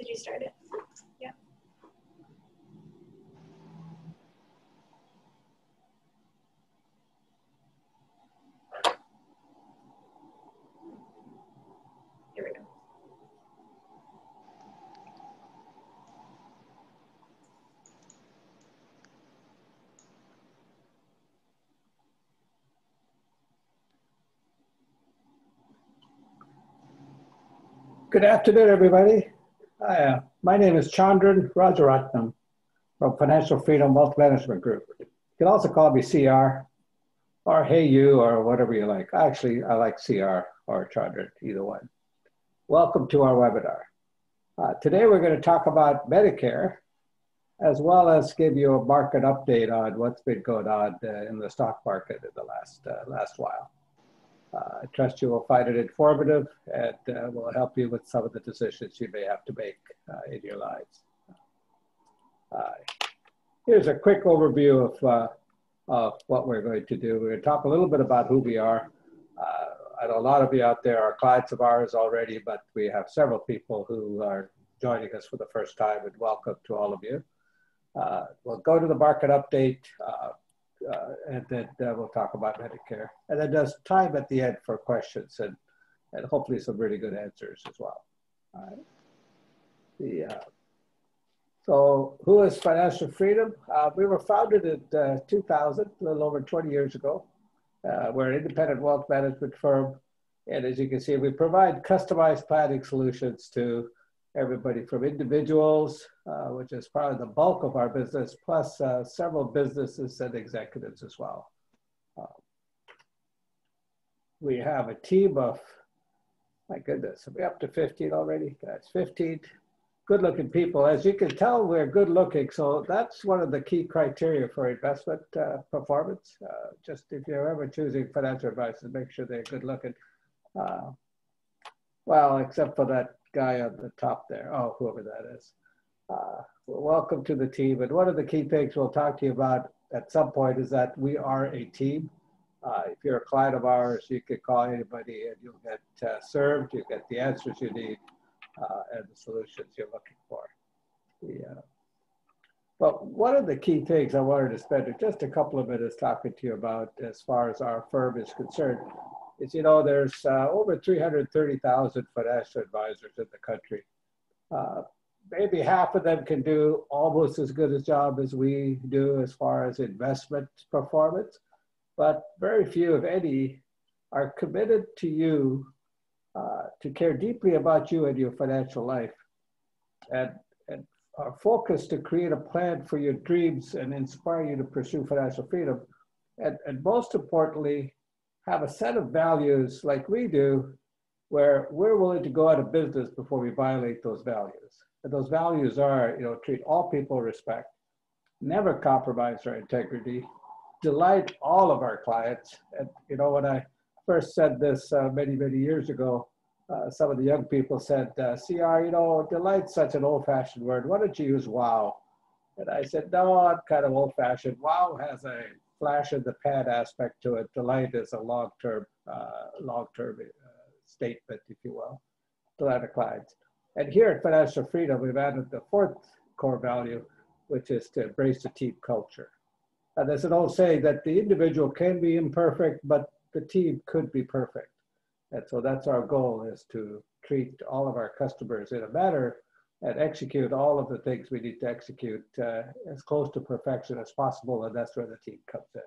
Did you start it? Yeah. Here we go. Good afternoon, everybody. My name is Chandran Rajaratnam from Financial Freedom Wealth Management Group. You can also call me CR or Hey You or whatever you like. Actually, I like CR or Chandran, either one. Welcome to our webinar. Today we're going to talk about Medicare, as well as give you a market update on what's been going on in the stock market in the last while. I trust you will find it informative and will help you with some of the decisions you may have to make in your lives. Here's a quick overview of what we're going to do. We're going to talk a little bit about who we are. I know a lot of you out there are clients of ours already, but we have several people who are joining us for the first time, and welcome to all of you. We'll go to the market update. And then we'll talk about Medicare. And then there's time at the end for questions and hopefully some really good answers as well. All right. So who is Financial Freedom? We were founded in 2000, a little over 20 years ago. We're an independent wealth management firm. And as you can see, we provide customized planning solutions to everybody from individuals, which is probably the bulk of our business, plus several businesses and executives as well. We have a team of, my goodness, are we up to 15 already? That's 15 good-looking people. As you can tell, we're good-looking, so that's one of the key criteria for investment performance. Just if you're ever choosing financial advice, make sure they're good-looking. Well, except for that guy on the top there, oh, whoever that is. Welcome to the team. And one of the key things we'll talk to you about at some point is that we are a team. If you're a client of ours, you can call anybody and you'll get served, you'll get the answers you need and the solutions you're looking for. But one of the key things I wanted to spend just a couple of minutes talking to you about as far as our firm is concerned is, you know, there's over 330,000 financial advisors in the country. Maybe half of them can do almost as good a job as we do as far as investment performance, but very few, if any, are committed to you, to care deeply about you and your financial life, and are focused to create a plan for your dreams and inspire you to pursue financial freedom. And most importantly, have a set of values like we do, where we're willing to go out of business before we violate those values. And those values are, you know, treat all people with respect, never compromise our integrity, delight all of our clients. And, you know, when I first said this many, many years ago, some of the young people said, CR, you know, delight's such an old-fashioned word. Why don't you use wow? And I said, no, I'm kind of old-fashioned. Wow has a flash in the pan aspect to it. Delight is a long-term statement, if you will, to our clients. And here at Financial Freedom, we've added the fourth core value, which is to embrace the team culture. And there's an old saying that the individual can be imperfect, but the team could be perfect. And so that's our goal, is to treat all of our customers in a manner and execute all of the things we need to execute as close to perfection as possible, and that's where the team comes in.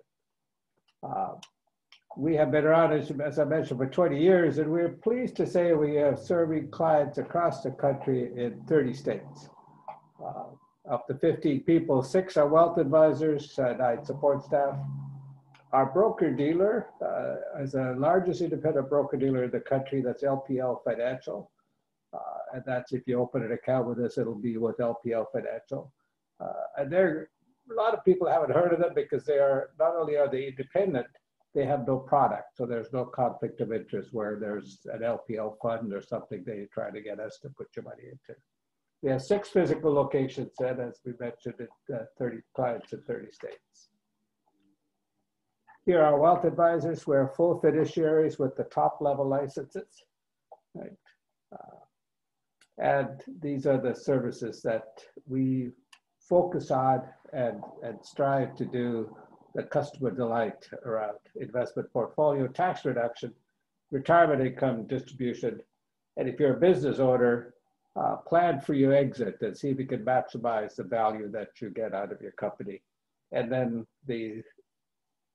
We have been around, as I mentioned, for 20 years, and we're pleased to say we are serving clients across the country in 30 states. Of the 15 people, 6 are wealth advisors, 9 support staff. Our broker-dealer is the largest independent broker-dealer in the country. That's LPL Financial. And that's, if you open an account with us, it'll be with LPL Financial. And a lot of people haven't heard of them because they are, not only are they independent, they have no product. So there's no conflict of interest where there's an LPL fund or something they try to get us to put your money into. We have 6 physical locations, and as we mentioned, 30 clients in 30 states. Here are wealth advisors. We're full fiduciaries with the top level licenses. Right. And these are the services that we focus on and strive to do the customer delight around investment portfolio, tax reduction, retirement income distribution. And if you're a business owner, plan for your exit and see if you can maximize the value that you get out of your company. And then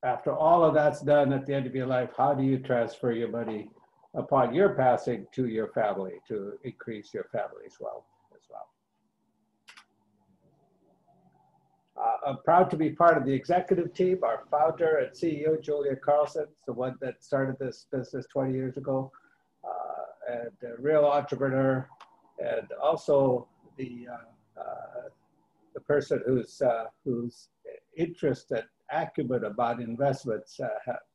after all of that's done at the end of your life, how do you transfer your money upon your passing to your family to increase your family's wealth as well? I'm proud to be part of the executive team. Our founder and CEO, Julia Carlson, the one that started this business 20 years ago, and a real entrepreneur, and also the person whose interest and acumen about investments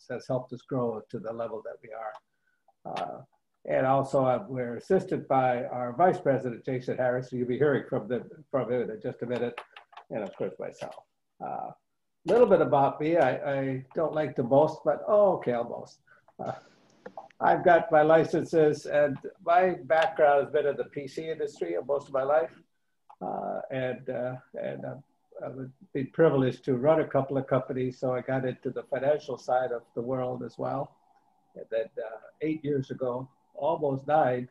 has helped us grow to the level that we are. And also we're assisted by our Vice President, Jason Harris, who you'll be hearing from him in just a minute, and of course myself. A little bit about me, I don't like to boast, but okay, I'll boast. I've got my licenses, and my background has been in the PC industry most of my life. I've been privileged to run a couple of companies, so I got into the financial side of the world as well. And then 8 years ago, almost 9,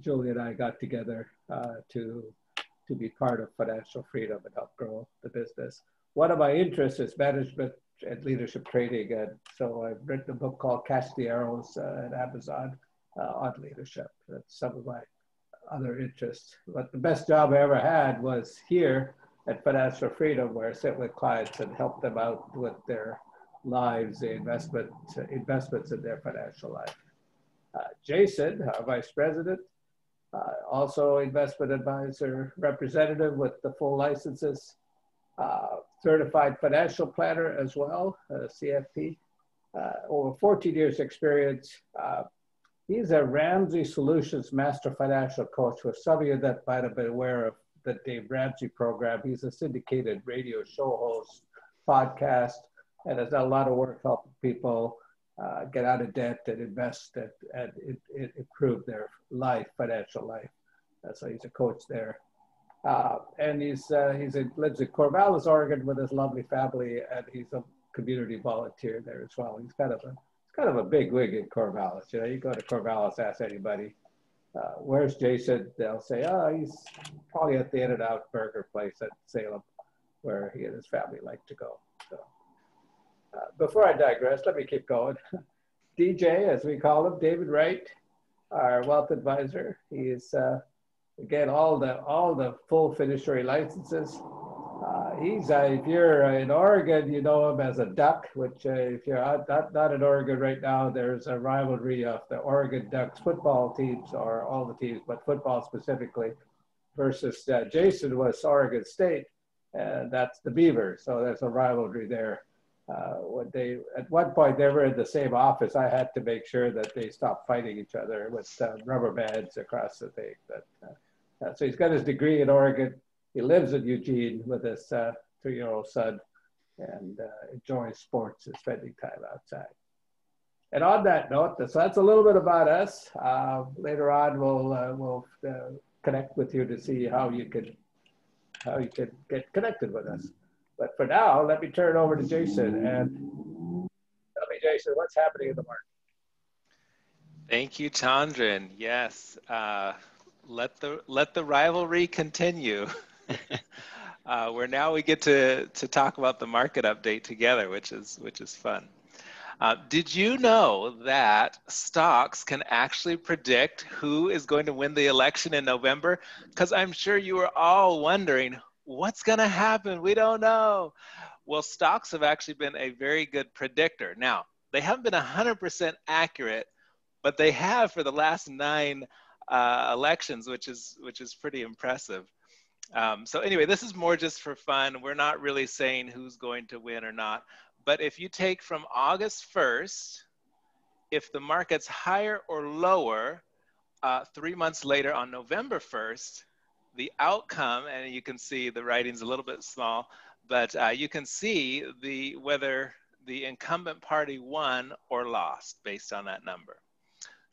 Julie and I got together to be part of Financial Freedom and help grow the business. One of my interests is management and leadership training, and so I've written a book called Catch the Arrows at Amazon on leadership. That's some of my other interests. But the best job I ever had was here at Financial Freedom, where I sit with clients and help them out with their lives, the investments in their financial life. Jason, our Vice President, also investment advisor representative with the full licenses, certified financial planner as well, CFP, over 14 years experience. He's a Ramsey Solutions Master Financial Coach. For some of you that might have been aware of the Dave Ramsey program, he's a syndicated radio show host, podcast, and has done a lot of work helping people get out of debt and invest and improve their life, financial life. So he's a coach there. And he lives in Corvallis, Oregon with his lovely family, and he's a community volunteer there as well. He's kind of a big wig in Corvallis. You know, you go to Corvallis, ask anybody, where's Jason? They'll say, oh, he's probably at the In-N-Out burger place at Salem, where he and his family like to go. So, before I digress, let me keep going. DJ, as we call him, David Wright, our wealth advisor. He is, again, all the full fiduciary licenses. If you're in Oregon, you know him as a Duck, which if you're not in Oregon right now, there's a rivalry of the Oregon Ducks football teams, or all the teams, but football specifically, versus Jason was Oregon State, and that's the Beavers. So there's a rivalry there. At one point they were in the same office. I had to make sure that they stopped fighting each other with rubber bands across the thing. So he's got his degree in Oregon. He lives in Eugene with his 3-year-old son, and enjoys sports and spending time outside. And on that note, so that's a little bit about us. Later on, we'll connect with you to see how you can get connected with us. But for now, let me turn it over to Jason, and tell me, Jason, what's happening in the market? Thank you, Chandran. Yes, let the rivalry continue. Where now we get to talk about the market update together, which is fun. Did you know that stocks can actually predict who is going to win the election in November? Because I'm sure you were all wondering, what's going to happen? We don't know. Well, stocks have actually been a very good predictor. Now, they haven't been 100% accurate, but they have for the last 9 elections, which is pretty impressive. So anyway, this is more just for fun. We're not really saying who's going to win or not. But if you take from August 1st, if the market's higher or lower, 3 months later on November 1st, the outcome, and you can see the writing's a little bit small, but you can see whether the incumbent party won or lost based on that number.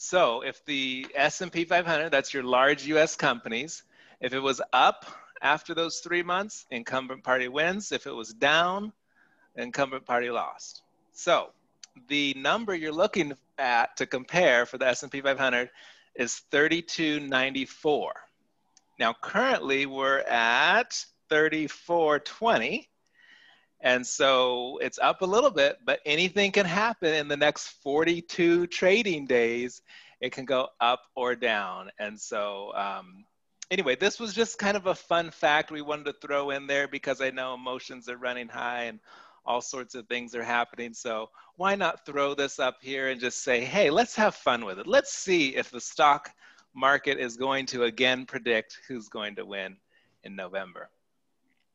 So if the S&P 500, that's your large US companies, if it was up after those 3 months, incumbent party wins. If it was down, incumbent party lost. So the number you're looking at to compare for the S&P 500 is 3294. Now currently we're at 3420. And so it's up a little bit, but anything can happen in the next 42 trading days. It can go up or down. And so anyway, this was just kind of a fun fact we wanted to throw in there because I know emotions are running high and all sorts of things are happening. So why not throw this up here and just say, hey, let's have fun with it. Let's see if the stock market is going to again predict who's going to win in November.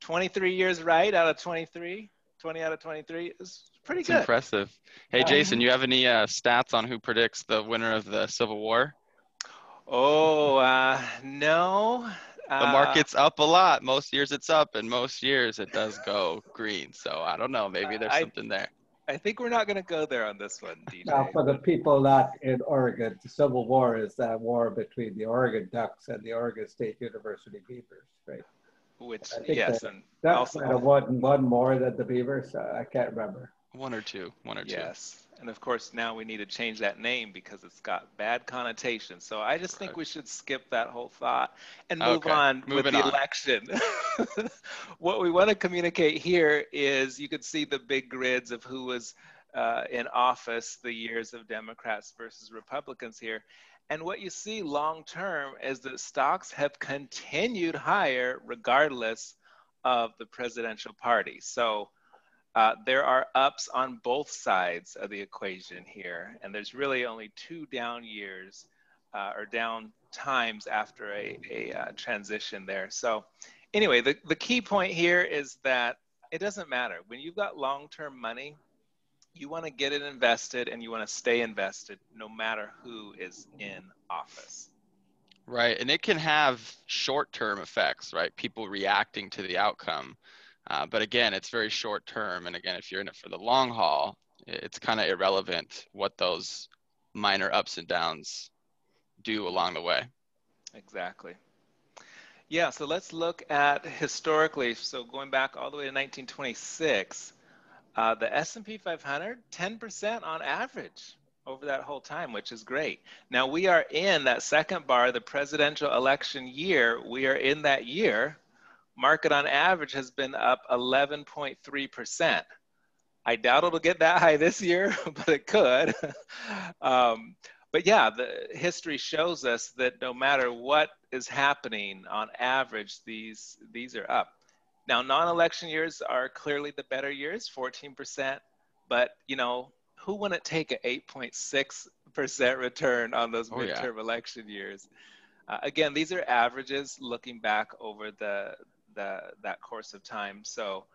23 years right out of 23, 20 out of 23 is pretty good. It's impressive. Hey, Jason, you have any stats on who predicts the winner of the Civil War? Oh, no. The market's up a lot. Most years it's up, and most years it does go green. So I don't know. Maybe there's something there. I think we're not going to go there on this one, DJ. Now, for the people not in Oregon, the Civil War is that war between the Oregon Ducks and the Oregon State University Beavers, right? Which, yes, the and Ducks also might have won more than the Beavers. I can't remember. One or two. Yes, and of course now we need to change that name because it's got bad connotations. So I just think we should skip that whole thought and move on with the election. What we want to communicate here is you could see the big grids of who was in office, the years of Democrats versus Republicans here. And what you see long term is that stocks have continued higher regardless of the presidential party. So there are ups on both sides of the equation here. And there's really only 2 down years or down times after a transition there. So anyway, the key point here is that it doesn't matter. When you've got long-term money, you want to get it invested and you want to stay invested no matter who is in office. Right, and it can have short-term effects, right? People reacting to the outcome. But again, it's very short-term. And again, if you're in it for the long haul, it's kind of irrelevant what those minor ups and downs do along the way. Exactly. Yeah, so let's look at historically. So going back all the way to 1926, the S&P 500, 10% on average over that whole time, which is great. Now we are in that second bar, the presidential election year. We are in that year. Market on average has been up 11.3%. I doubt it'll get that high this year, but it could. But yeah, the history shows us that no matter what is happening, on average, these are up. Now, non-election years are clearly the better years, 14%, but you know, who wouldn't take an 8.6% return on those midterm election years? Again, these are averages looking back over that course of time. So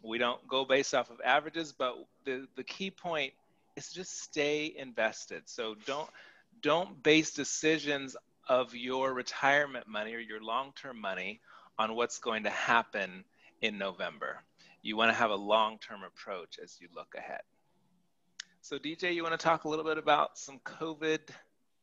we don't go based off of averages, but the key point is just stay invested. So don't base decisions of your retirement money or your long-term money on what's going to happen in November. You want to have a long-term approach as you look ahead. So DJ, you want to talk a little bit about some COVID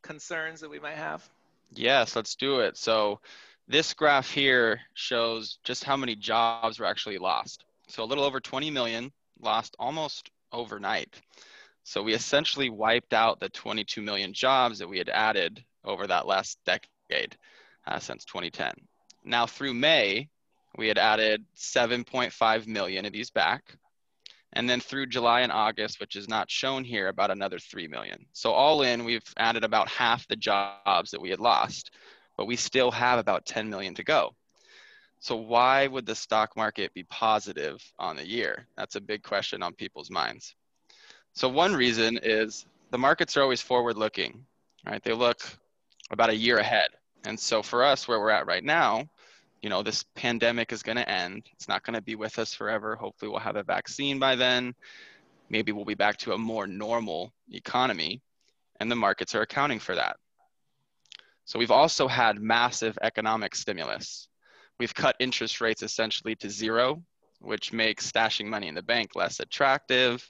concerns that we might have? Yes, let's do it. So this graph here shows just how many jobs were actually lost. So a little over 20 million lost almost overnight. So we essentially wiped out the 22 million jobs that we had added over that last decade since 2010. Now through May, we had added 7.5 million of these back. And then through July and August, which is not shown here, about another 3 million. So all in, we've added about half the jobs that we had lost, but we still have about 10 million to go. So why would the stock market be positive on the year? That's a big question on people's minds. So one reason is the markets are always forward looking, right? They look about a year ahead. And so for us, where we're at right now, you know, this pandemic is going to end. It's not going to be with us forever. Hopefully we'll have a vaccine by then. Maybe we'll be back to a more normal economy, and the markets are accounting for that. So we've also had massive economic stimulus. We've cut interest rates essentially to zero, which makes stashing money in the bank less attractive.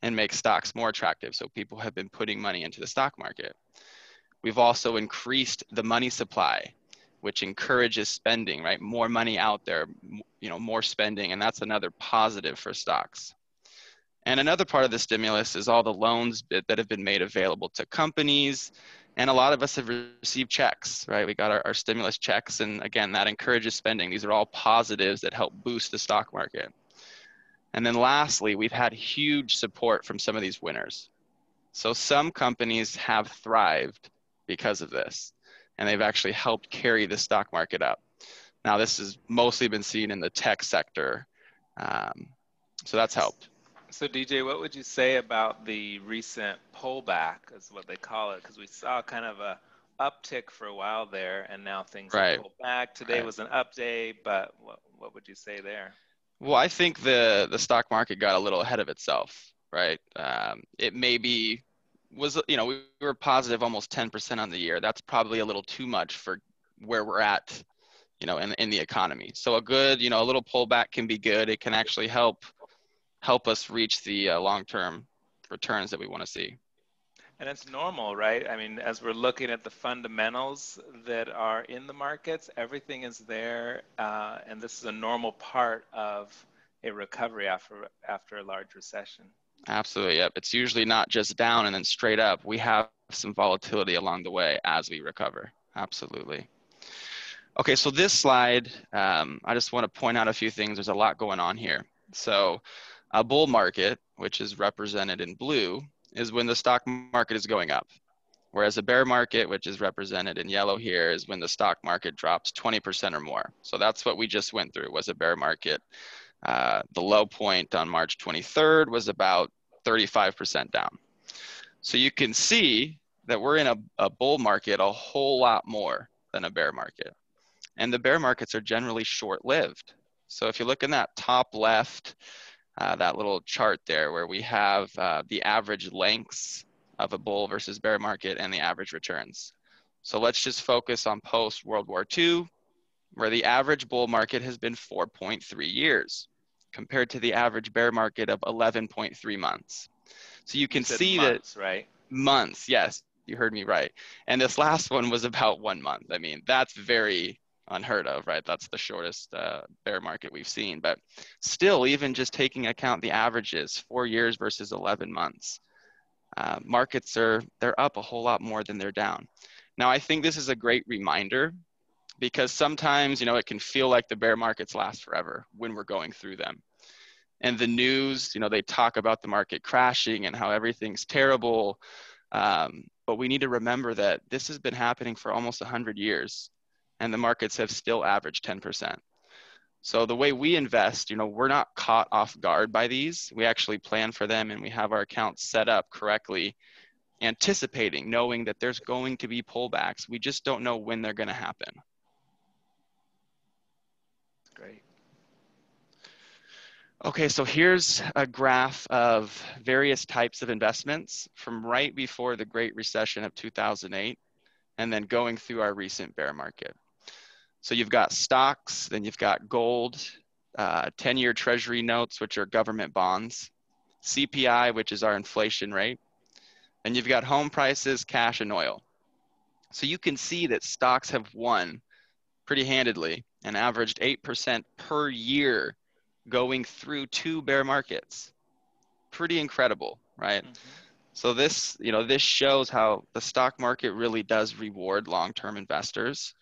and make stocks more attractive. So people have been putting money into the stock market. We've also increased the money supply, which encourages spending, right? More money out there, more spending, and that's another positive for stocks. And another part of the stimulus is all the loans that have been made available to companies. And a lot of us have received checks, right? We got our stimulus checks. And again, that encourages spending. These are all positives that help boost the stock market. And then lastly, we've had huge support from some of these winners. So some companies have thrived because of this, and they've actually helped carry the stock market up. Now, this has mostly been seen in the tech sector. So that's helped. So DJ, what would you say about the recent pullback, is what they call it? Because we saw kind of a uptick for a while there, and now things have pulled back. Today was an up day, but what would you say there? Well, I think the stock market got a little ahead of itself, right? It maybe was, we were positive almost 10% on the year. That's probably a little too much for where we're at, in the economy. So a good, a little pullback can be good. It can actually help us reach the long-term returns that we want to see. And it's normal, right? I mean, as we're looking at the fundamentals that are in the markets, everything is there, and this is a normal part of a recovery after a large recession. Absolutely, yep. It's usually not just down and then straight up. We have some volatility along the way as we recover. Absolutely. Okay, so this slide, I just want to point out a few things. There's a lot going on here. So a bull market, which is represented in blue, is when the stock market is going up. Whereas a bear market, which is represented in yellow here, is when the stock market drops 20% or more. So that's what we just went through, was a bear market. The low point on March 23rd was about 35% down. So you can see that we're in a bull market a whole lot more than a bear market. And the bear markets are generally short-lived. So if you look in that top left, that little chart there where we have the average lengths of a bull versus bear market and the average returns. So let's just focus on post-World War II, where the average bull market has been 4.3 years compared to the average bear market of 11.3 months. So you can see months, that right? Months, yes, you heard me right. And this last one was about 1 month. I mean, that's very unheard of, right? That's the shortest bear market we've seen. But still, even just taking account the averages, 4 years versus 11 months, markets they're up a whole lot more than they're down. Now, I think this is a great reminder, because sometimes, it can feel like the bear markets last forever when we're going through them. And the news, they talk about the market crashing and how everything's terrible. But we need to remember that this has been happening for almost 100 years, and the markets have still averaged 10%. So the way we invest, we're not caught off guard by these. We actually plan for them, and we have our accounts set up correctly, anticipating, knowing that there's going to be pullbacks. We just don't know when they're going to happen. Great. Okay, so here's a graph of various types of investments from right before the Great Recession of 2008, and then going through our recent bear market. So you've got stocks, then you've got gold, 10-year treasury notes, which are government bonds, CPI, which is our inflation rate, and you've got home prices, cash, and oil. So you can see that stocks have won pretty handedly and averaged 8% per year going through 2 bear markets. Pretty incredible, right? Mm-hmm. So this, this shows how the stock market really does reward long-term investors.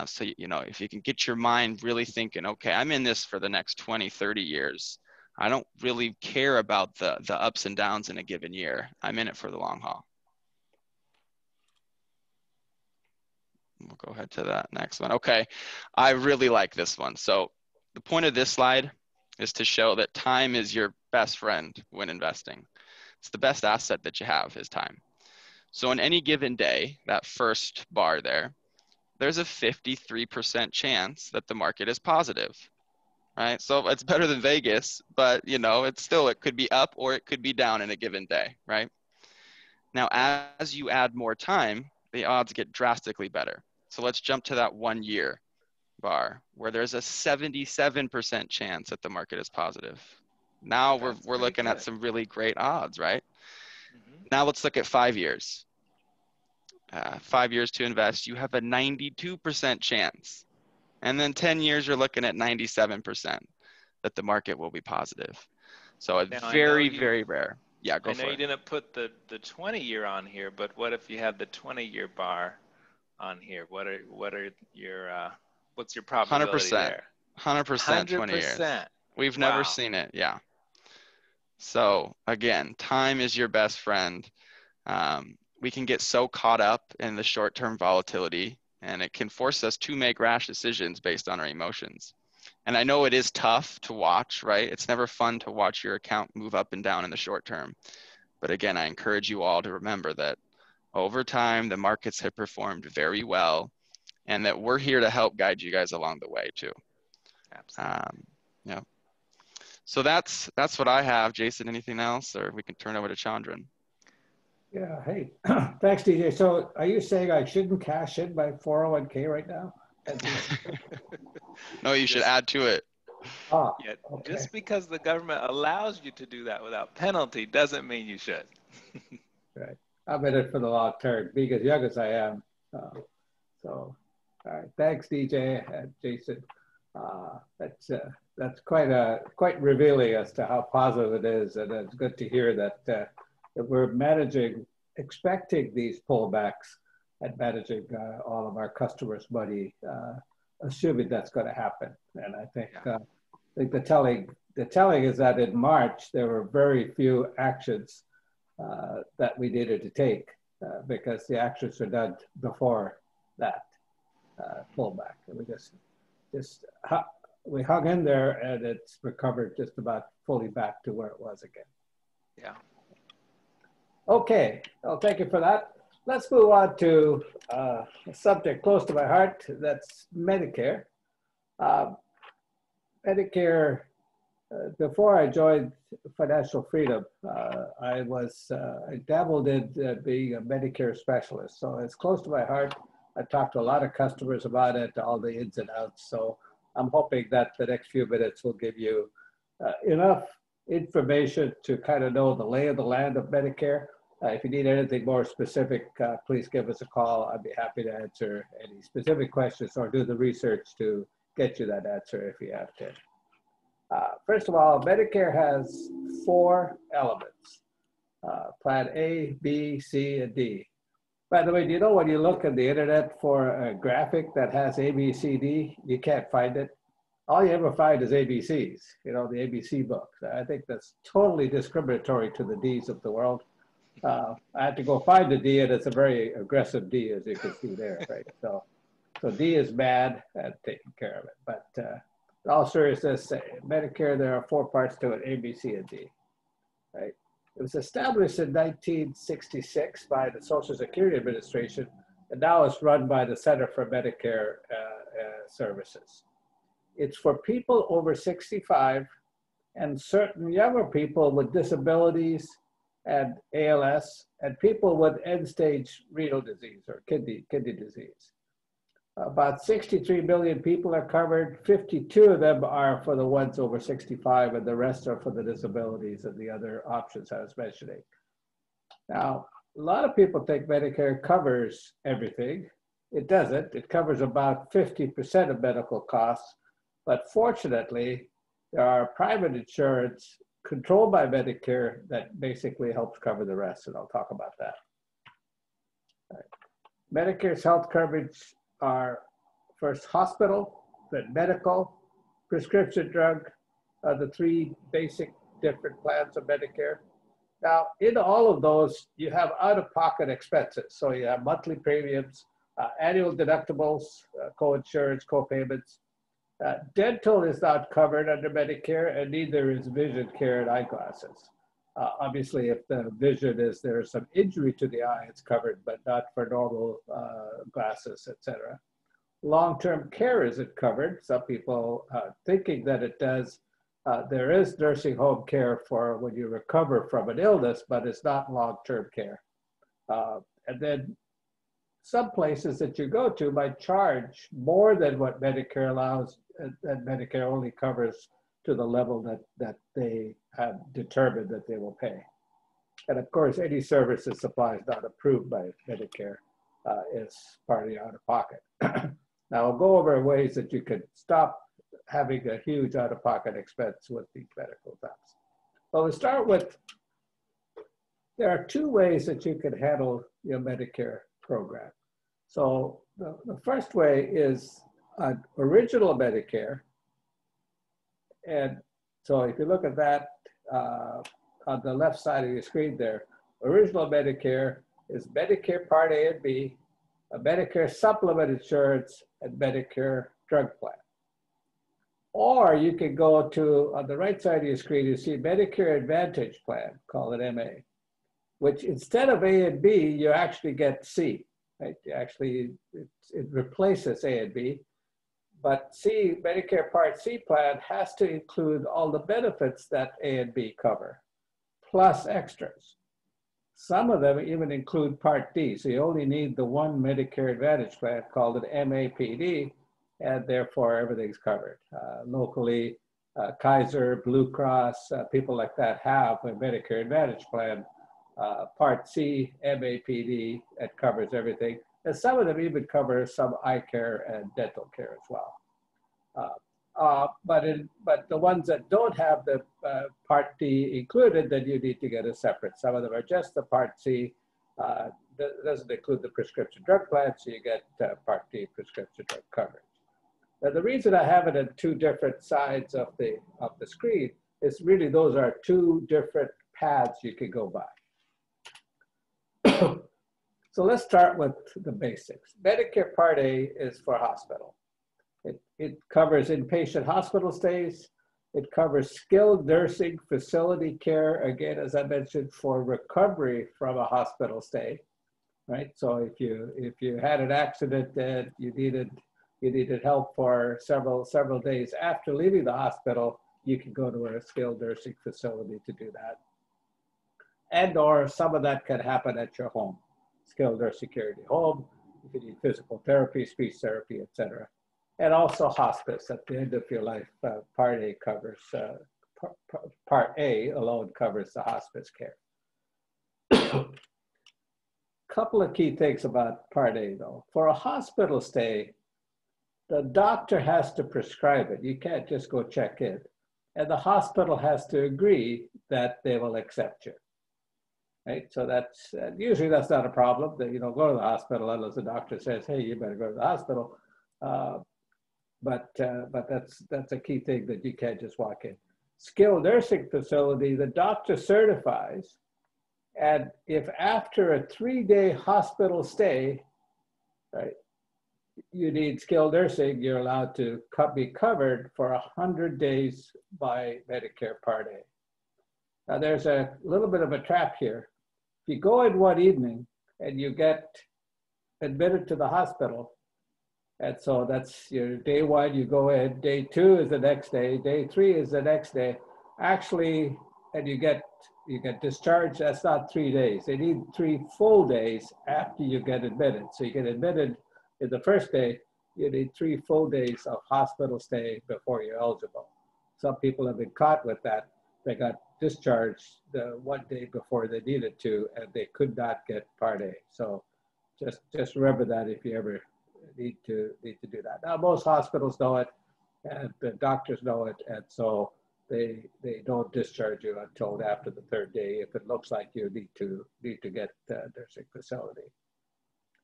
So, if you can get your mind really thinking, okay, I'm in this for the next 20, 30 years. I don't really care about the ups and downs in a given year. I'm in it for the long haul. We'll go ahead to that next one. Okay, I really like this one. So the point of this slide is to show that time is your best friend when investing. It's the best asset that you have is time. So in any given day, that first bar there's a 53% chance that the market is positive, right? So it's better than Vegas, but it could be up or it could be down in a given day, right? Now, as you add more time, the odds get drastically better. So let's jump to that 1 year bar where there's a 77% chance that the market is positive. Now That's we're pretty looking at good. some really great odds, right? Mhm. Now let's look at 5 years. 5 years to invest, you have a 92% chance. And then 10 years, you're looking at 97% that the market will be positive. So a Now I know very, you. very rare. Yeah, I go know for you it. didn't put the 20-year on here, but what if you had the 20-year bar on here? What are your what's your probability 100%. there? 100% 20 years. 100%. We've never Wow. seen it. Yeah. So again, time is your best friend. We can get so caught up in the short-term volatility, and it can force us to make rash decisions based on our emotions. And I know it is tough to watch, right? It's never fun to watch your account move up and down in the short term. But again, I encourage you all to remember that over time, the markets have performed very well, and that we're here to help guide you guys along the way too. Absolutely. Yeah. So that's what I have. Jason, anything else, or we can turn over to Chandran? Yeah, hey, thanks, DJ. So are you saying I shouldn't cash in my 401k right now? No, you should add to it. Ah, Yeah, okay. just because the government allows you to do that without penalty doesn't mean you should. Right. I'm in it for the long term, being as young as I am. So, all right. Thanks, DJ and Jason. That's quite revealing as to how positive it is, and it's good to hear that we're expecting these pullbacks and managing all of our customers' money, assuming that's going to happen. And I think the telling is that in March there were very few actions that we needed to take because the actions were done before that pullback. And we hung in there, and it's recovered just about fully back to where it was again. Yeah. Okay, well, thank you for that. Let's move on to a subject close to my heart, that's Medicare. Medicare, before I joined Financial Freedom, I dabbled in being a Medicare specialist. So it's close to my heart. I talked to a lot of customers about it, all the ins and outs. So I'm hoping that the next few minutes will give you enough information to kind of know the lay of the land of Medicare. If you need anything more specific, please give us a call. I'd be happy to answer any specific questions or do the research to get you that answer if you have to. First of all, Medicare has 4 elements, Plan A, B, C, and D. By the way, do you know when you look at the internet for a graphic that has A, B, C, D, you can't find it? All you ever find is ABCs, the ABC books. I think that's totally discriminatory to the Ds of the world. I had to go find the D, and it's a very aggressive D, as you can see there, right? So D is bad at taking care of it. But in all seriousness, Medicare, there are 4 parts to it, A, B, C, and D, right? It was established in 1966 by the Social Security Administration, and now it's run by the Center for Medicare Services. It's for people over 65 and certain younger people with disabilities and ALS, and people with end-stage renal disease or kidney disease. About 63 million people are covered. 52 of them are for the ones over 65, and the rest are for the disabilities and the other options I was mentioning. Now, a lot of people think Medicare covers everything. It doesn't. It covers about 50% of medical costs, but fortunately, there are private insurance controlled by Medicare that basically helps cover the rest, and I'll talk about that. Right. Medicare's health coverage are first hospital, then medical, prescription drug, the 3 basic different plans of Medicare. Now, in all of those, you have out-of-pocket expenses. So you have monthly premiums, annual deductibles, co-insurance, co-payments. Dental is not covered under Medicare, and neither is vision care and eyeglasses. Obviously, if the vision there's some injury to the eye, it's covered, but not for normal glasses, etc. Long-term care isn't covered. Some people thinking that it does. There is nursing home care for when you recover from an illness, but it's not long-term care. And then some places that you go to might charge more than what Medicare allows, and Medicare only covers to the level that they have determined that they will pay. And of course, any services supplies not approved by Medicare is partly out of pocket. Now, I'll go over ways that you could stop having a huge out-of-pocket expense with these medical plans. Well, we'll start with, there are two ways that you can handle your Medicare program. So the first way is original Medicare. And so if you look at that on the left side of your screen there, original Medicare is Medicare Part A and B, a Medicare supplement insurance, and Medicare drug plan. Or you can go to, on the right side of your screen, you see Medicare Advantage plan, call it MA, which instead of A and B, you actually get C, right? Actually, it replaces A and B. But C, Medicare Part C plan has to include all the benefits that A and B cover, plus extras. Some of them even include Part D, so you only need the one Medicare Advantage plan called an MAPD, and therefore everything's covered. Locally, Kaiser, Blue Cross, people like that have a Medicare Advantage plan. Part C, MAPD, it covers everything. And some of them even cover some eye care and dental care as well. But the ones that don't have the Part D included, then you need to get a separate. Some of them are just the Part C, doesn't include the prescription drug plan, so you get Part D prescription drug coverage. Now, the reason I have it at two different sides of the screen is really those are two different paths you can go by. So let's start with the basics. Medicare Part A is for hospital. It covers inpatient hospital stays. It covers skilled nursing facility care, again, as I mentioned, for recovery from a hospital stay, right? So if you had an accident and you needed help for several days after leaving the hospital, you can go to a skilled nursing facility to do that. And or some of that can happen at your home. Skilled nursing care at your home, if you need physical therapy, speech therapy, etc. And also hospice at the end of your life. Part A covers, Part A alone covers the hospice care. Couple of key things about Part A though. For a hospital stay, the doctor has to prescribe it. You can't just go check in. And the hospital has to agree that they will accept you. Right, so that's usually that's not a problem. That you don't go to the hospital unless the doctor says, "Hey, you better go to the hospital." But that's a key thing that you can't just walk in. Skilled nursing facility, the doctor certifies, and if after a 3-day hospital stay, right, you need skilled nursing, you're allowed to be covered for 100 days by Medicare Part A. Now, there's a little bit of a trap here. If you go in one evening and you get admitted to the hospital, and so that's your day one, you go in, day two is the next day, day three is the next day. Actually, and you get discharged, that's not 3 days. They need 3 full days after you get admitted. So you get admitted in the first day, you need 3 full days of hospital stay before you're eligible. Some people have been caught with that. They got discharged the 1 day before they needed to, and they could not get Part A. So just remember that if you ever need to do that. Now, most hospitals know it, and the doctors know it, and so they don't discharge you until after the 3rd day if it looks like you need to get nursing facility.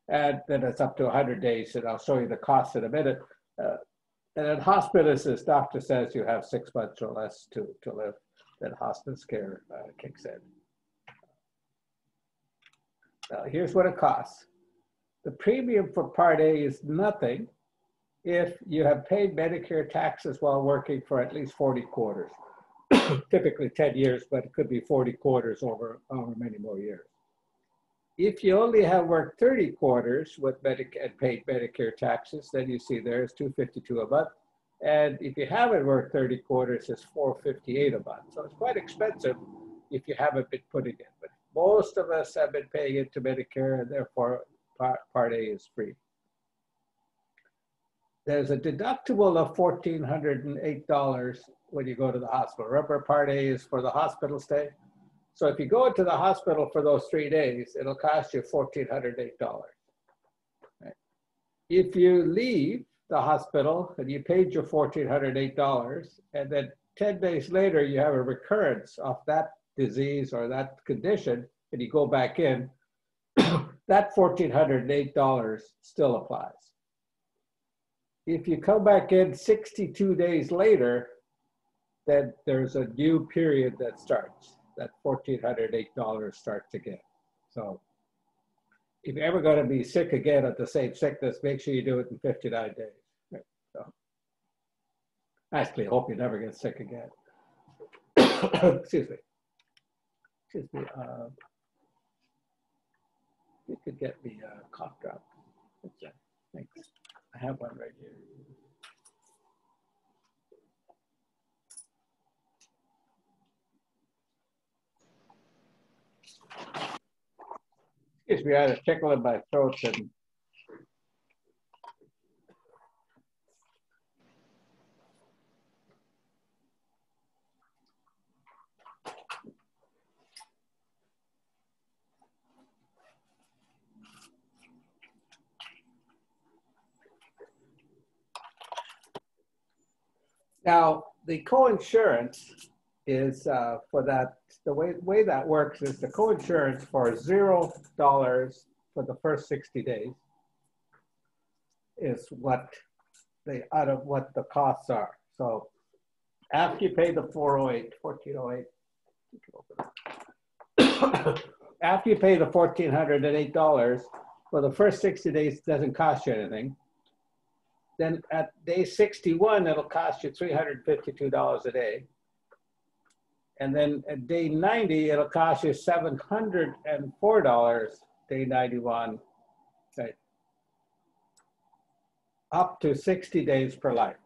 And then it's up to 100 days, and I'll show you the cost in a minute. And in hospice, as doctor says, you have 6 months or less to live. Then hospice care kicks in. Now, here's what it costs. The premium for Part A is nothing if you have paid Medicare taxes while working for at least 40 quarters. Typically 10 years, but it could be 40 quarters over many more years. If you only have worked 30 quarters with Medicare and paid Medicare taxes, then you see there's $252 a month. And if you haven't worked 30 quarters, it's $458 a month. So it's quite expensive if you haven't been putting in. But most of us have been paying into Medicare, and therefore Part A is free. There's a deductible of $1,408 when you go to the hospital. Remember, Part A is for the hospital stay. So if you go into the hospital for those 3 days, it'll cost you $1,408. Right? If you leave the hospital and you paid your $1,408, and then 10 days later you have a recurrence of that disease or that condition, and you go back in, that $1,408 still applies. If you come back in 62 days later, then there's a new period that starts. That $1,408 starts again. So if you're ever going to be sick again at the same sickness, make sure you do it in 59 days. Right? So, actually, I hope you never get sick again. Excuse me. Excuse me. You could get me a cough drop. Okay, thanks. I have one right here. Excuse me, I had a tickle in my throat and now the coinsurance is for that. The way that works is the coinsurance for $0 for the first 60 days is what out of what the costs are. So after you pay the $1,408, after you pay the $1,408 for the first 60 days, it doesn't cost you anything. Then at day 61, it'll cost you $352 a day. And then at day 90, it'll cost you $704, day 91, okay, up to 60 days per life.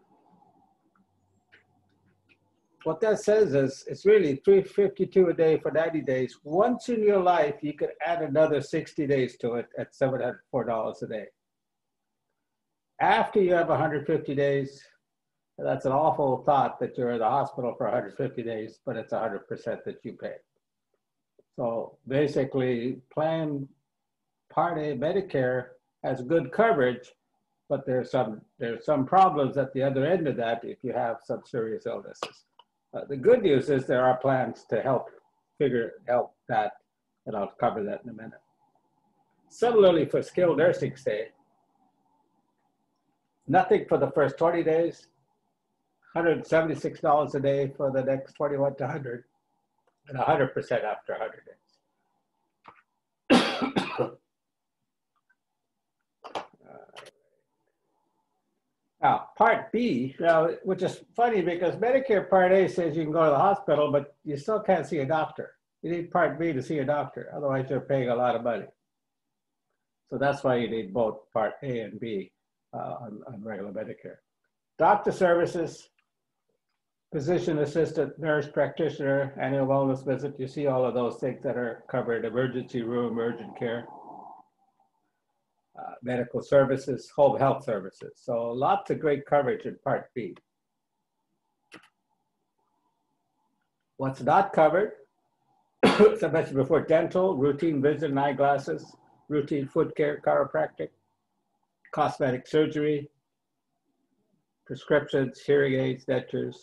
What that says is it's really $352 a day for 90 days. Once in your life, you could add another 60 days to it at $704 a day. After you have 150 days, that's an awful thought that you're in the hospital for 150 days, but it's 100% that you pay. So basically, Plan Part A Medicare has good coverage, but there's some problems at the other end of that if you have some serious illnesses. The good news is there are plans to help that, and I'll cover that in a minute. Similarly, for skilled nursing stay, nothing for the first 20 days, $176 a day for the next 21 to 100, and 100% after 100 days. Now, Part B, which is funny because Medicare Part A says you can go to the hospital, but you still can't see a doctor. You need Part B to see a doctor, otherwise you're paying a lot of money. So that's why you need both Part A and B on regular Medicare. Doctor services, physician assistant, nurse practitioner, annual wellness visit, you see all of those things that are covered, emergency room, urgent care. Medical services, home health services. So lots of great coverage in Part B. What's not covered, as I mentioned before, dental, routine vision, eyeglasses, routine foot care, chiropractic, cosmetic surgery, prescriptions, hearing aids, dentures,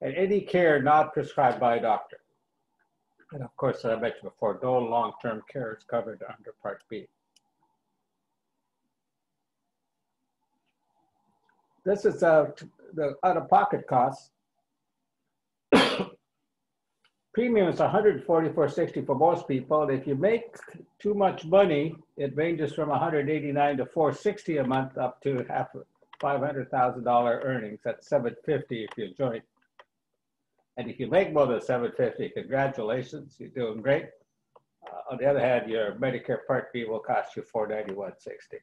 and any care not prescribed by a doctor. And of course, as I mentioned before, no long-term care is covered under Part B. This is the out-of-pocket costs. Premium is $144.60 for most people. And if you make too much money, it ranges from $189 to $460 a month up to $500,000 earnings. That's $750 if you're joint. And if you make more than $750, congratulations, you're doing great. On the other hand, your Medicare Part B will cost you $491.60.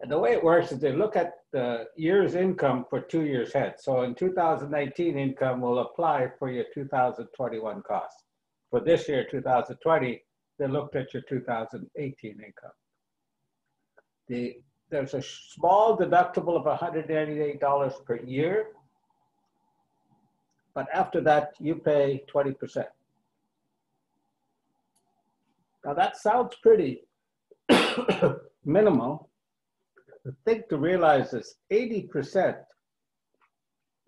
And the way it works is they look at the year's income for 2 years ahead. So in 2019, income will apply for your 2021 costs. For this year, 2020, they looked at your 2018 income. There's a small deductible of $198 per year. but after that, you pay 20%. Now that sounds pretty minimal. The thing to realize is 80%,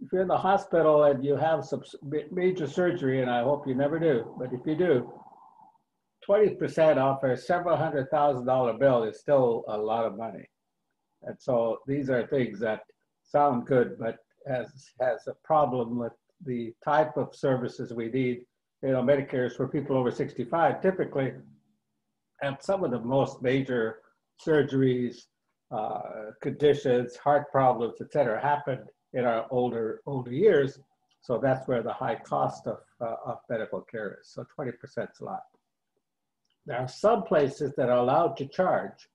if you're in the hospital and you have some major surgery, and I hope you never do, but if you do, 20% off a several $100,000 bill is still a lot of money. And so these are things that sound good, but has a problem with the type of services we need. You know, Medicare is for people over 65 typically, and some of the most major surgeries, conditions, heart problems, et cetera, happen in our older years. So that's where the high cost of medical care is. So 20% is a lot. There are some places that are allowed to charge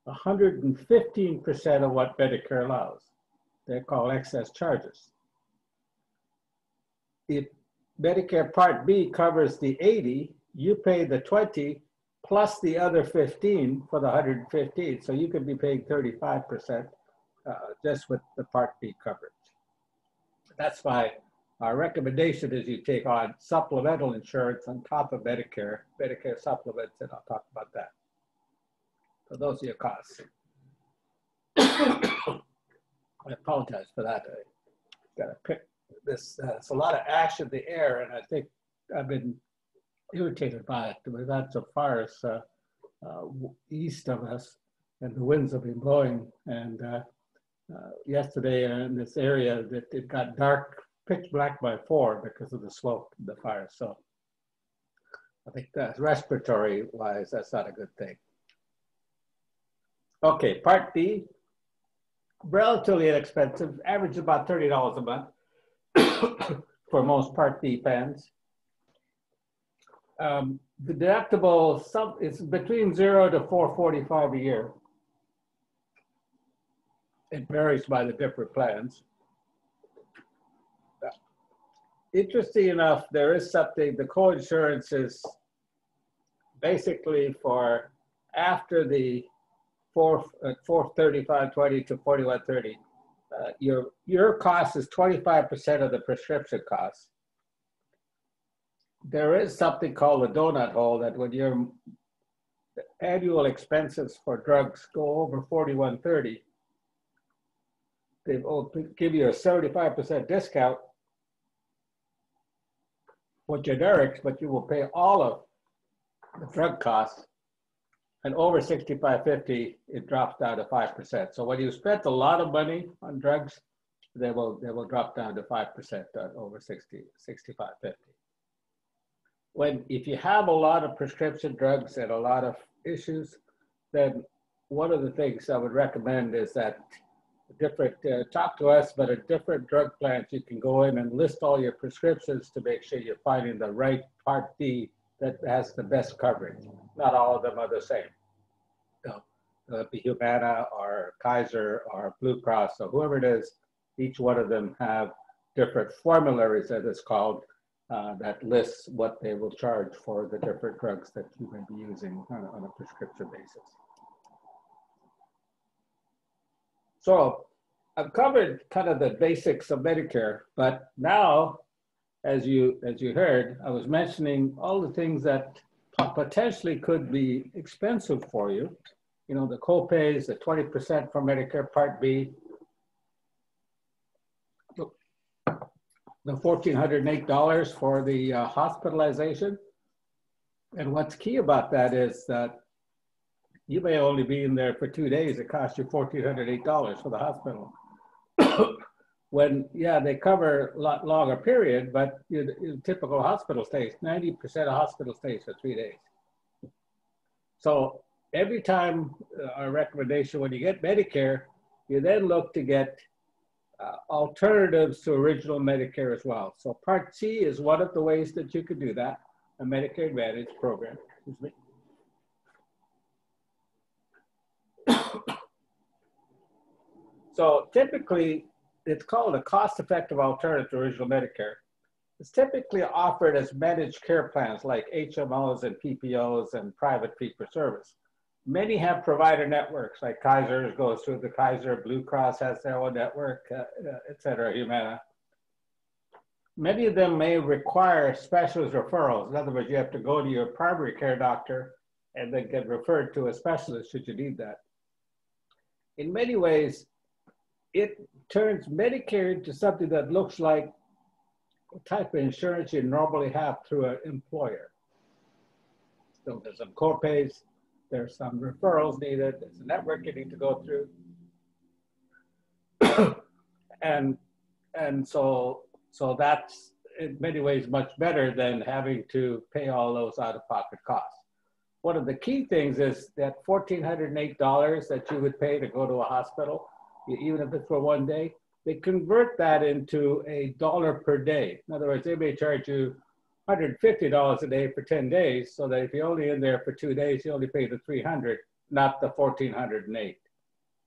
115% of what Medicare allows. They're called excess charges. If Medicare Part B covers the 80, you pay the 20 plus the other 15 for the 115. So you could be paying 35% just with the Part B coverage. That's why our recommendation is you take on supplemental insurance on top of Medicare supplements, and I'll talk about that. So those are your costs. I apologize for that. I got to pick this. It's a lot of ash in the air, and I think I've been irritated by it. We've had some fires east of us, and the winds have been blowing. And yesterday in this area, it got dark, pitch black by 4 because of the smoke of the fire. So I think that respiratory-wise, that's not a good thing. Okay, Part B, relatively inexpensive, average about $30 a month for most Part B plans. The deductible is between $0 to $445 a year. It varies by the different plans. Interesting enough, there is something, the co-insurance is basically for after the 435.20 to 41.30. Your cost is 25% of the prescription cost. There is something called a donut hole that when your annual expenses for drugs go over 41.30, they will give you a 75% discount for generics, but you will pay all of the drug costs. And over 65.50, it drops down to 5%. So when you spent a lot of money on drugs, they will drop down to 5% over 65.50. If you have a lot of prescription drugs and a lot of issues, then one of the things I would recommend is that talk to us, but at different drug plans, you can go in and list all your prescriptions to make sure you're finding the right Part D that has the best coverage. Not all of them are the same. So, it'll be Humana or Kaiser or Blue Cross or whoever it is, each one of them have different formularies, as it's called, that lists what they will charge for the different drugs that you may be using on a prescription basis. So I've covered kind of the basics of Medicare, but now, as you heard, I was mentioning all the things that potentially could be expensive for you. You know, the co-pays, the 20% for Medicare Part B, the $1,408 for the hospitalization. And what's key about that is that you may only be in there for 2 days. It costs you $1,408 for the hospital. When, yeah, they cover a lot longer period, but typical hospital stays, 90% of hospital stays for 3 days. So every time our recommendation, when you get Medicare, you then look to get alternatives to original Medicare as well. So Part C is one of the ways that you could do that, a Medicare Advantage program. Excuse me. So typically, it's called a cost-effective alternative to original Medicare. It's typically offered as managed care plans like HMOs and PPOs and private fee-for-service. Many have provider networks, like Kaiser goes through the Kaiser, Blue Cross has their own network, et cetera, Humana. Many of them may require specialist referrals. In other words, you have to go to your primary care doctor and then get referred to a specialist should you need that. In many ways, it turns Medicare into something that looks like a type of insurance you normally have through an employer. So there's some co-pays, there's some referrals needed, there's a network you need to go through. and so that's in many ways much better than having to pay all those out-of-pocket costs. One of the key things is that $1,408 that you would pay to go to a hospital, even if it's for one day, they convert that into $1 per day. In other words, they may charge you $150 a day for 10 days, so that if you're only in there for 2 days, you only pay the $300, not the $1,408,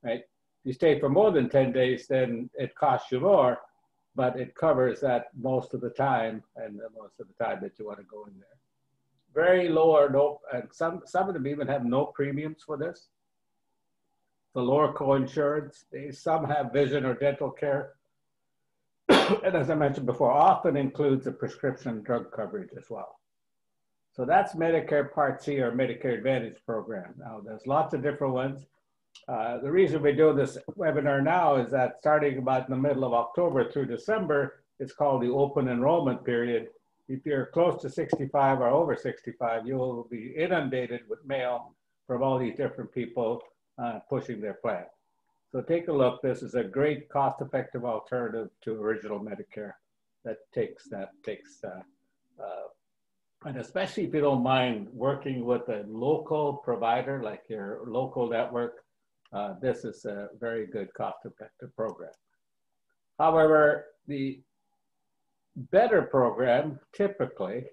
right? If you stay for more than 10 days, then it costs you more, but it covers that most of the time, and most of the time that you want to go in there. Very low or no, and some of them even have no premiums for this. The lower co-insurance, some have vision or dental care. And as I mentioned before, often includes a prescription drug coverage as well. So that's Medicare Part C or Medicare Advantage program. Now there's lots of different ones. The reason we do this webinar now is that starting about in the middle of October through December, it's called the open enrollment period. If you're close to 65 or over 65, you will be inundated with mail from all these different people pushing their plan. So take a look. This is a great cost-effective alternative to original Medicare that and especially if you don't mind working with a local provider like your local network, this is a very good cost-effective program. However, the better program typically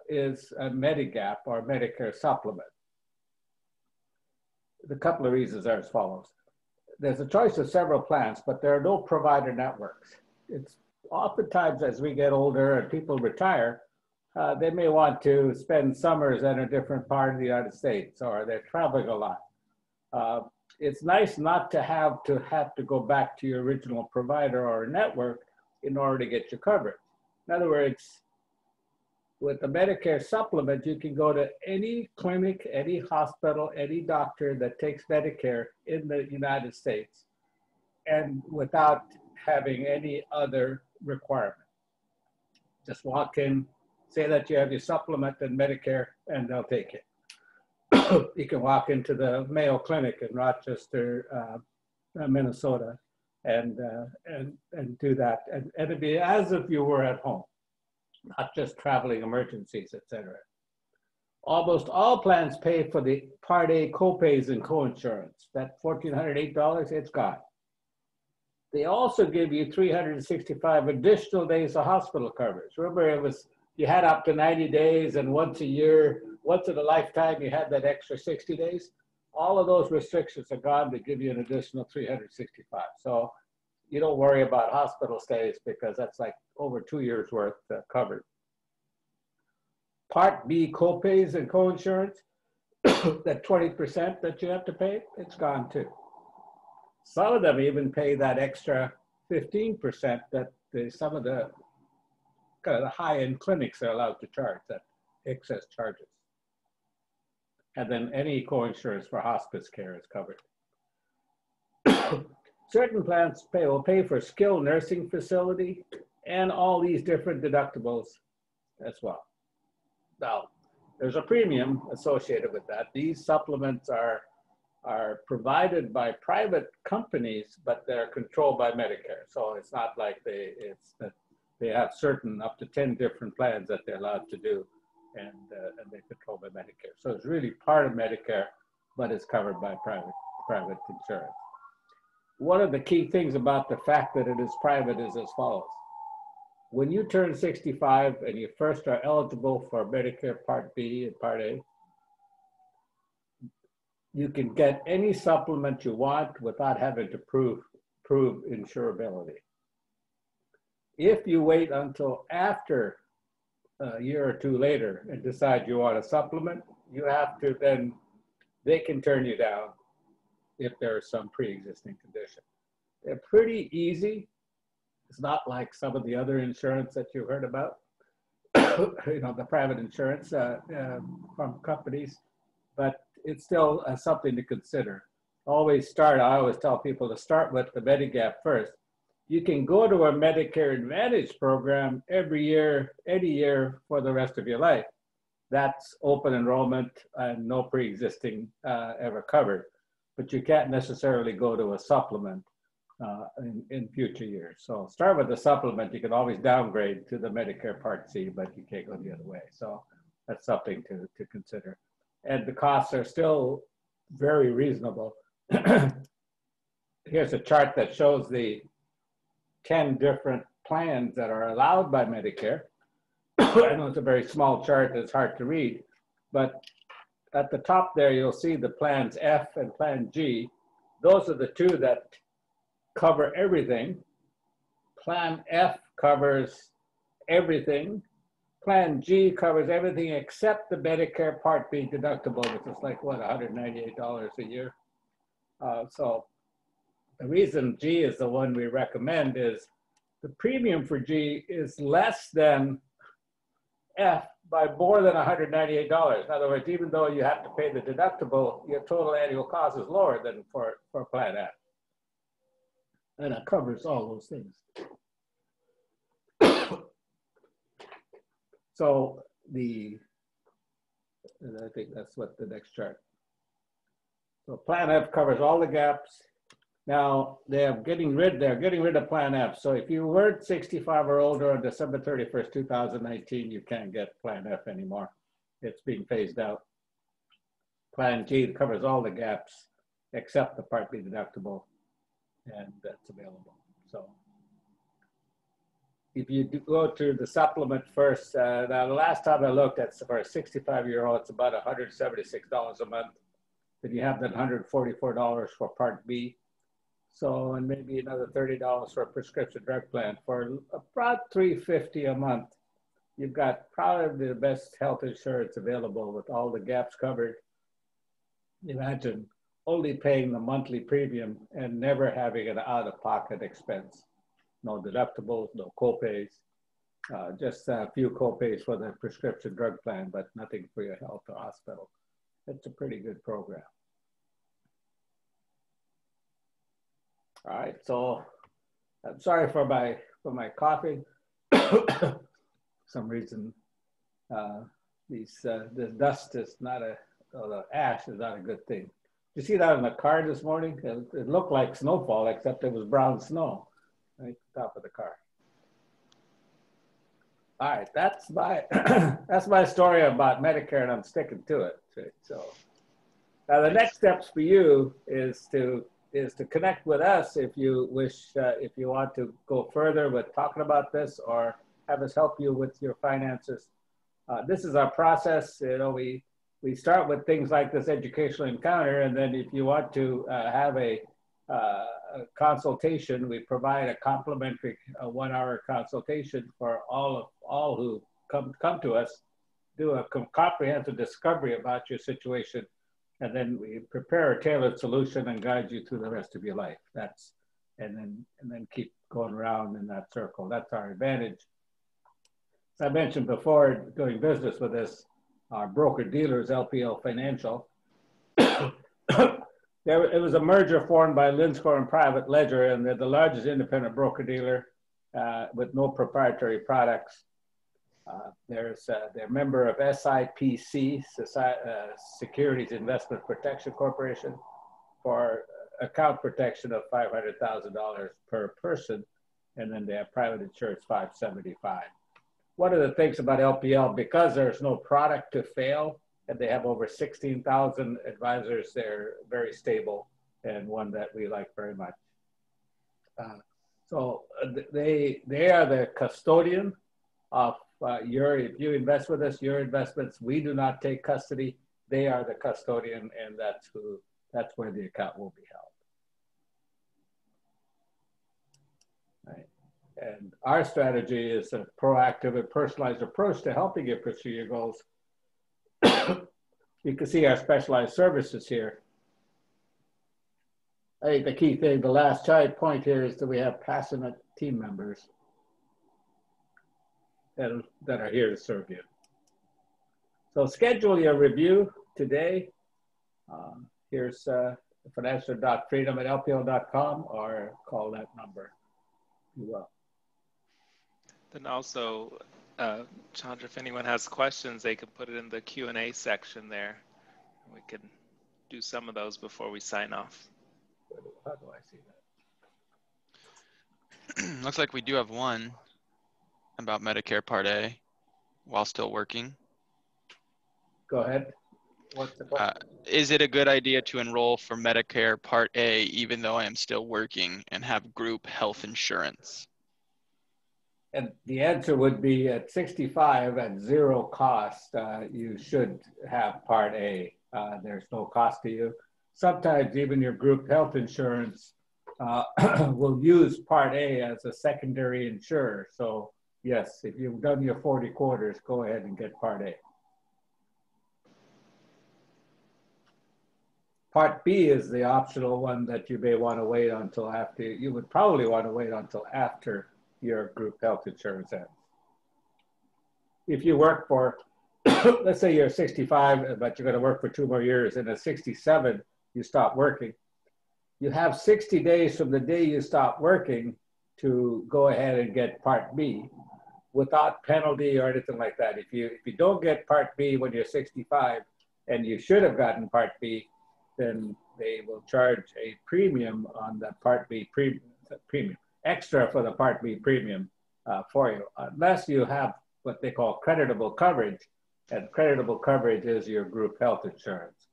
is a Medigap or Medicare supplement. The couple of reasons are as follows. There's a choice of several plans, but there are no provider networks. It's oftentimes as we get older and people retire, they may want to spend summers in a different part of the United States, or they're traveling a lot. It's nice not to have to go back to your original provider or network in order to get your coverage. In other words, with the Medicare supplement, you can go to any clinic, any hospital, any doctor that takes Medicare in the United States, and without having any other requirement. Just walk in, say that you have your supplement and Medicare, and they'll take it. You can walk into the Mayo Clinic in Rochester, Minnesota, and do that, and it'd be as if you were at home, not just traveling emergencies, etc. Almost all plans pay for the Part A copays and coinsurance. That $1,408, it's gone. They also give you 365 additional days of hospital coverage. Remember, you had up to 90 days, and once a year, once in a lifetime, you had that extra 60 days. All of those restrictions are gone to give you an additional 365. So you don't worry about hospital stays because that's like over 2 years worth covered. Part B copays and coinsurance, that 20% that you have to pay, it's gone too. Some of them even pay that extra 15% that some of the kind of the high-end clinics are allowed to charge, that excess charges. And then any coinsurance for hospice care is covered. Certain plans will pay for skilled nursing facility and all these different deductibles as well. Now, there's a premium associated with that. These supplements are provided by private companies, but they're controlled by Medicare. So it's not like they have certain up to 10 different plans that they're allowed to do, and they're controlled by Medicare. So it's really part of Medicare, but it's covered by private insurance. One of the key things about the fact that it is private is as follows. When you turn 65 and you first are eligible for Medicare Part B and Part A, you can get any supplement you want without having to prove insurability. If you wait until after a year or two later and decide you want a supplement, you have to then, they can turn you down if there's some pre-existing condition. They're pretty easy It's not like some of the other insurance that you heard about, you know, the private insurance from companies, but it's still something to consider. I always tell people to start with the Medigap first. You can go to a Medicare Advantage program every year, any year for the rest of your life. That's open enrollment and no pre-existing ever covered, but you can't necessarily go to a supplement in future years. So start with the supplement. You can always downgrade to the Medicare Part C, but you can't go the other way. So that's something to consider. And the costs are still very reasonable. Here's a chart that shows the 10 different plans that are allowed by Medicare. I know it's a very small chart, it's hard to read, but at the top there, you'll see the plans F and plan G. Those are the two that cover everything. Plan F covers everything. Plan G covers everything except the Medicare Part B deductible, which is like, what, $198 a year? So the reason G is the one we recommend is the premium for G is less than F by more than $198. In other words, even though you have to pay the deductible, your total annual cost is lower than for Plan F. And it covers all those things. So I think that's what the next chart. So Plan F covers all the gaps. Now they're getting rid of Plan F. So if you weren't 65 or older on December 31st, 2019, you can't get Plan F anymore. It's being phased out. Plan G covers all the gaps except the Part B deductible, and that's available. So if you go to the supplement first, now the last time I looked at for a 65-year-old, it's about $176 a month. Then you have that $144 for Part B. So, and maybe another $30 for a prescription drug plan. For about $350 a month, you've got probably the best health insurance available with all the gaps covered. Imagine only paying the monthly premium and never having an out-of-pocket expense. No deductibles, no copays, just a few copays for the prescription drug plan, but nothing for your health or hospital. It's a pretty good program. All right, so I'm sorry for my coughing. Some reason this dust is not the ash is not a good thing. You see that in the car this morning? It looked like snowfall, except it was brown snow right at the top of the car. All right, that's my story about Medicare, and I'm sticking to it. Right? So now the next steps for you is to connect with us if you wish, if you want to go further with talking about this or have us help you with your finances. This is our process. You know, we start with things like this educational encounter, and then if you want to have a consultation, we provide a complimentary 1-hour consultation for all who come to us, do a comprehensive discovery about your situation, and then we prepare a tailored solution and guide you through the rest of your life. And then keep going around in that circle. That's our advantage. As I mentioned before, doing business with us, our broker dealers, LPL Financial. It was a merger formed by Linscore and Private Ledger, and they're the largest independent broker dealer with no proprietary products. They're a member of SIPC, Securities Investment Protection Corporation, for account protection of $500,000 per person, and then they have private insurance $575. One of the things about LPL, because there's no product to fail, and they have over 16,000 advisors, they're very stable and one that we like very much. So they are the custodian of if you invest with us, your investments. We do not take custody. They are the custodian, and that's where the account will be held. Right. And our strategy is a proactive and personalized approach to helping you pursue your goals. You can see our specialized services here. I think the key thing, the last point here is that we have passionate team members that are here to serve you. So schedule your review today. Here's financial.freedom@lpl.com or call that number. You will. Then also, Chandra, if anyone has questions, they can put it in the Q&A section there. We can do some of those before we sign off. How do I see that? Looks like we do have one about Medicare Part A while still working. Go ahead. What's the question? Is it a good idea to enroll for Medicare Part A even though I am still working and have group health insurance? And the answer would be at 65 at zero cost, you should have Part A. There's no cost to you. Sometimes even your group health insurance will use Part A as a secondary insurer. So yes, if you've done your 40 quarters, go ahead and get Part A. Part B is the optional one that you may want to wait until after. You would probably want to wait until after your group health insurance ends. If you work for, let's say you're 65, but you're going to work for 2 more years, and at 67, you stop working. You have 60 days from the day you stop working to go ahead and get Part B without penalty or anything like that. If you don't get Part B when you're 65 and you should have gotten Part B, then they will charge a premium on the Part B premium, extra for the Part B premium for you, unless you have what they call creditable coverage, and creditable coverage is your group health insurance.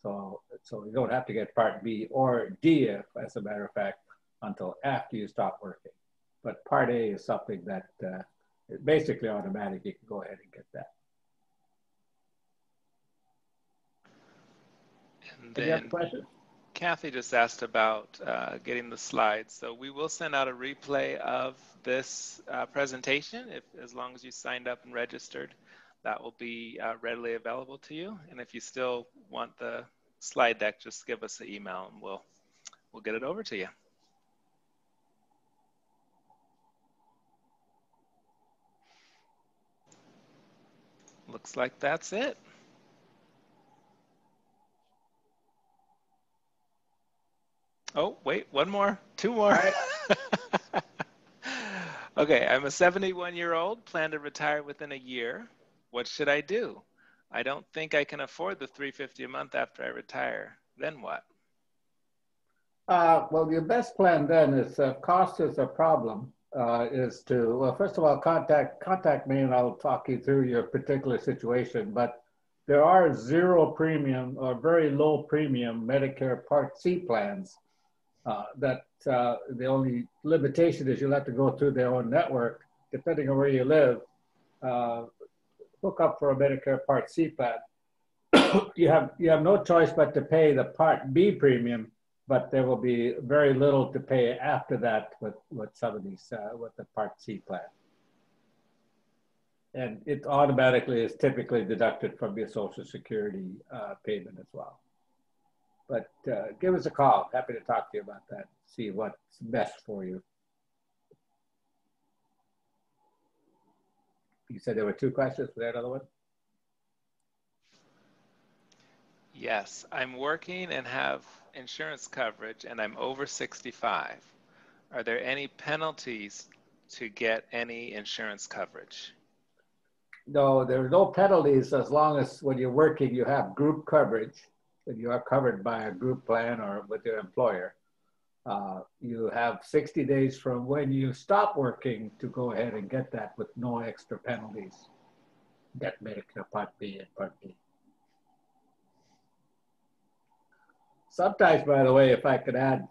So you don't have to get Part B or D, as a matter of fact, until after you stop working. But Part A is something that is basically automatic. You can go ahead and get that. And Any other then questions? Kathy just asked about getting the slides. So we will send out a replay of this presentation as long as you signed up and registered. That will be readily available to you. And if you still want the slide deck, just give us an email and we'll get it over to you. Looks like that's it. Oh, wait, one more, 2 more. All right. Okay, I'm a 71-year-old, plan to retire within a year. What should I do? I don't think I can afford the $350 a month after I retire. Then what? Well, your best plan then is, cost is a problem, is to, well, first of all, contact me and I'll talk you through your particular situation. But there are 0 premium or very low premium Medicare Part C plans that the only limitation is you'll have to go through their own network, depending on where you live, hook up for a Medicare Part C plan. you have no choice but to pay the Part B premium, but there will be very little to pay after that with some of these, with the Part C plan. And it automatically is typically deducted from your Social Security payment as well. But give us a call. Happy to talk to you about that. See what's best for you. You said there were 2 questions. Was there another one? Yes, I'm working and have insurance coverage and I'm over 65. Are there any penalties to get any insurance coverage? No, there are no penalties as long as when you're working, you have group coverage, and you are covered by a group plan or with your employer. You have 60 days from when you stop working to go ahead and get that with no extra penalties. Get Medicare Part B and Part B. Sometimes, by the way, if I could add,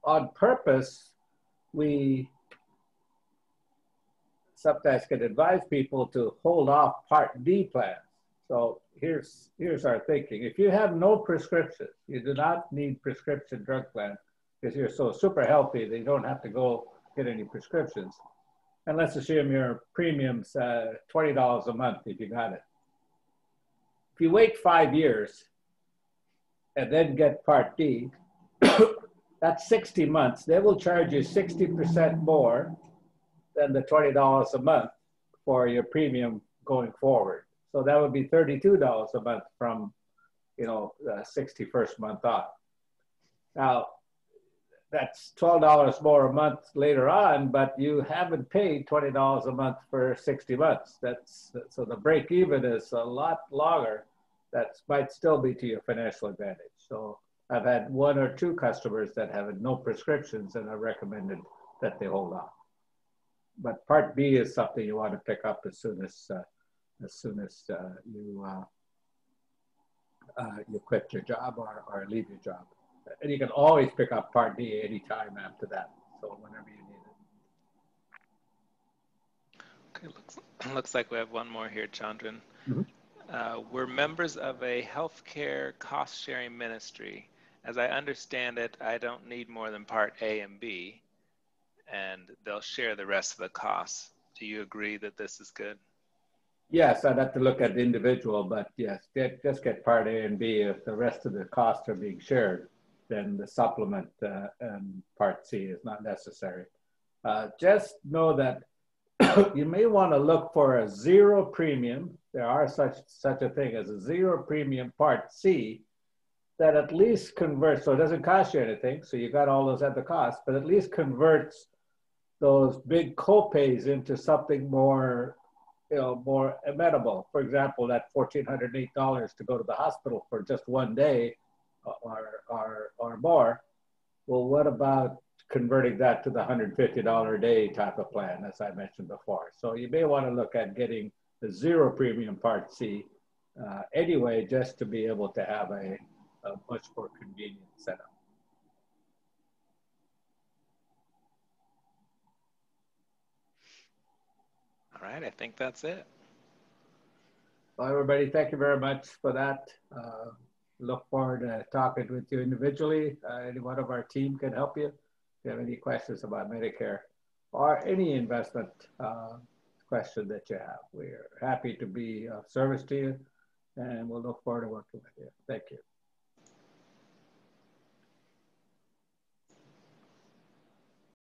on purpose, we sometimes can advise people to hold off Part D plans. So here's our thinking. If you have no prescription, you do not need prescription drug plan because you're so super healthy that you don't have to go get any prescriptions. And let's assume your premium's $20 a month if you got it. If you wait 5 years and then get Part D, that's 60 months. They will charge you 60% more than the $20 a month for your premium going forward. So that would be $32 a month from, you know, the 61st month on. Now, that's $12 more a month later on, but you haven't paid $20 a month for 60 months. So the break even is a lot longer. That might still be to your financial advantage. So I've had 1 or 2 customers that have no prescriptions, and I recommended that they hold on. But Part B is something you want to pick up as soon as you quit your job or leave your job. And you can always pick up Part D anytime after that, so whenever you need it. Okay, looks like we have one more here, Chandran. Mm-hmm. We're members of a healthcare cost-sharing ministry. As I understand it, I don't need more than Part A and B, and they'll share the rest of the costs. Do you agree that this is good? Yes, I'd have to look at the individual, but yes, just get Part A and B. If the rest of the costs are being shared, then the supplement and Part C is not necessary. Just know that you may want to look for a 0 premium. There are such a thing as a 0 premium Part C that at least converts, so it doesn't cost you anything, so you got all those other costs, but at least converts those big copays into something more, you know, more amenable. For example, that $1,408 to go to the hospital for just 1 day or more. Well, what about converting that to the $150 a day type of plan, as I mentioned before? So you may want to look at getting the 0 premium Part C anyway, just to be able to have a much more convenient setup. All right, I think that's it. Well, everybody, thank you very much for that. Look forward to talking with you individually. Any one of our team can help you. If you have any questions about Medicare or any investment question that you have, we're happy to be of service to you, and we'll look forward to working with you. Thank you.